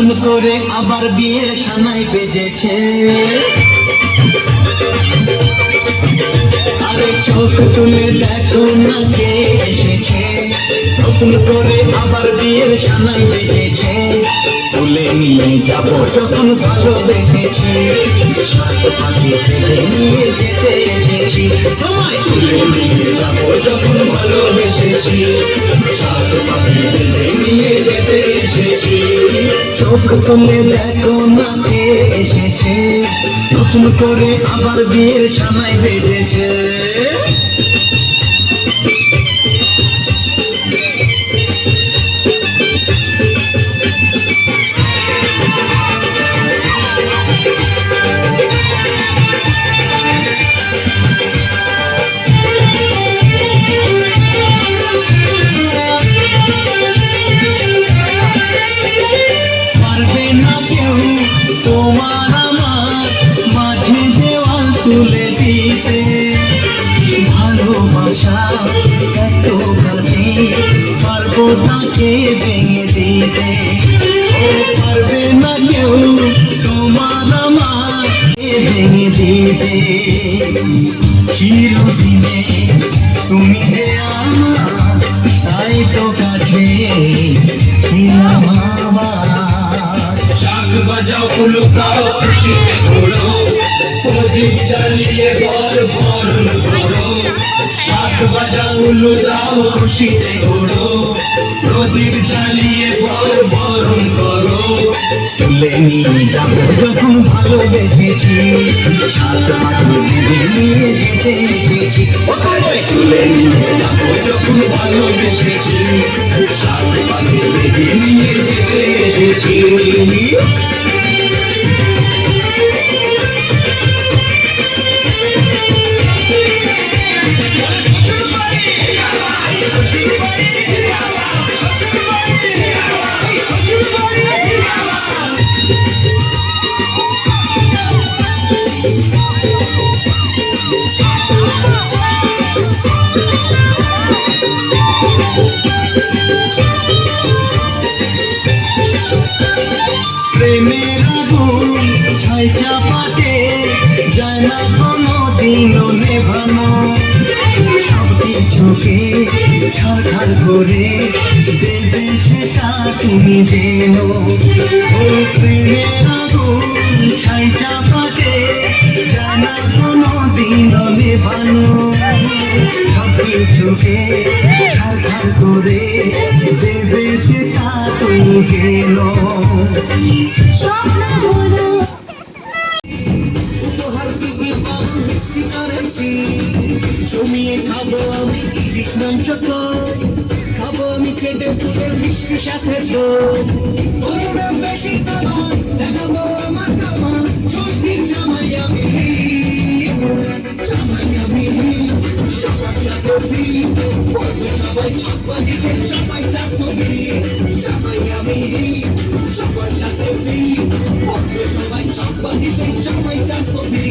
নতুন করে আবার বিয়ের সানাই বেজেছে। আরে চোখ তুলে দেখো না কে এসেছে, নতুন করে আবার বিয়ের সানাই বেজেছে। তুলে নিয়ে যাবো যখন ভালোবেসেছি, সাত পাখি তুলে নিয়ে যেতে এসেছি। তোমায় তুলে নিয়ে যাবো যখন ভালোবেসেছি, সাত পাখি তুলে নিয়ে যেতে এসেছি। চোখ তুলে দেখো না কে এসেছে, নতুন করে আবার বিয়ের সানাই বেজেছে। পারবে না কেউ তোমার আমার মাঝে দেওয়াল তুলে দিতে, ভালোবাসা এত কাছে পারবো তাকে ভেঙে দিতে। ও পারবে না কেউ তোমার আমার ভেঙে দিতে। চিরদিনে তুমি যে আমার, তাই তো কাছে ছিলাম আমার। শাক বাজাও উলুকাও খুশিতে ঘোরো, প্রদীপ জ্বালিয়ে ঘর বরণ করো। শাক বাজাও উলুকাও খুশিতে ঘোরো, প্রদীপ জ্বালিয়ে ঘর বরণ করো। তুলে নিয়ে যাবো যখন ভালোবেসেছি, সাত পাখি নিয়ে যেতে এসেছি। তুলে নিয়ে যাবো যখন ভালোবেসেছি, সাত পাখি নিয়ে যেতে এসেছি। প্রেমের আগুন ছাই চাপাতে যায় না কোনো দিনও নেভানো, সব কিছুকে ছাড়খাড় করে দেবে সেটা তুমি যেন। ও প্রেমের আগুন ছাই চাপাতে যায় না কোনো দিনও নেভানো, সব কিছুকে ছাড়খাড় করে দেবে সেটা তুমি যেন। উপহার দিবি বাবু মিষ্টি করেছি, জমিয়ে খাবো আমি ইলিশ মাংস, খাবো আমি চেটে পুরে মিষ্টি সাথে দোলনা বেশি সামান দেখাবো আমার কামান। ষষ্ঠীর জামাই আমি, জামাই আমি সবার সাথে বলবে সবাই ছাপ্পা দিতে জামাই 420। জামাই আমি সবার সাথে বলবে সবাই ছাপ্পা দিতে জামাই 420।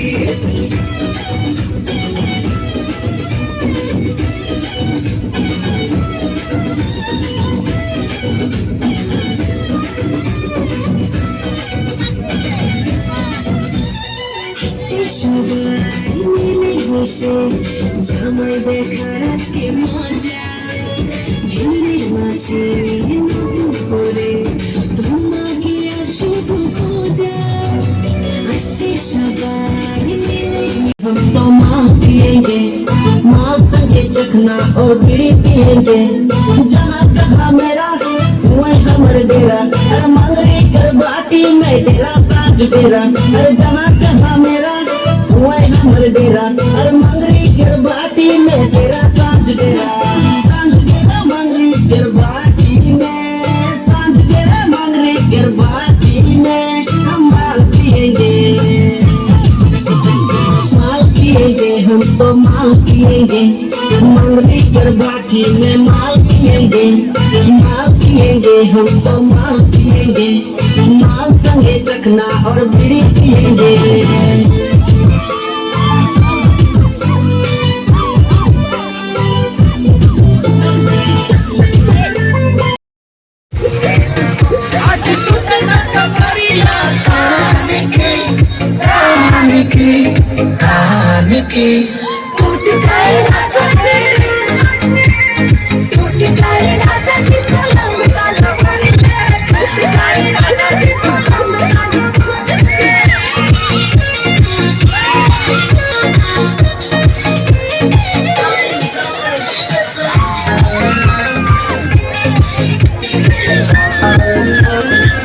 জামাই দেখার আজকে মজা, ভিড়ের মাঝে নতুন করে তোমাকে আর শুধু খোঁজা। আসছে সবাই हम तो माल पिएंगे, माल संगे चखना और बीड़ी पिएंगे। जहाँ जहाँ मेरा वहीं हमर डेरा, हर मंगरी कर बाटी में डेरा साज डेरा। हर जहाँ जहाँ मेरा वहीं हमर डेरा, हर मंगरी कर बाटी में डेरा साज डेरा। सांझ डेरा मंगरी कर बाटी में, सांझ डेरा मंगरी कर बाटी में हम माल पिएंगे, हम तो माल पिएंगे। मंगली कर बाटी में माल पिएंगे, माल पिएंगे। हम तो माल पिएंगे, माल संगे चखना और बीड़ी पिएंगे। आज গান কি টুট যায় না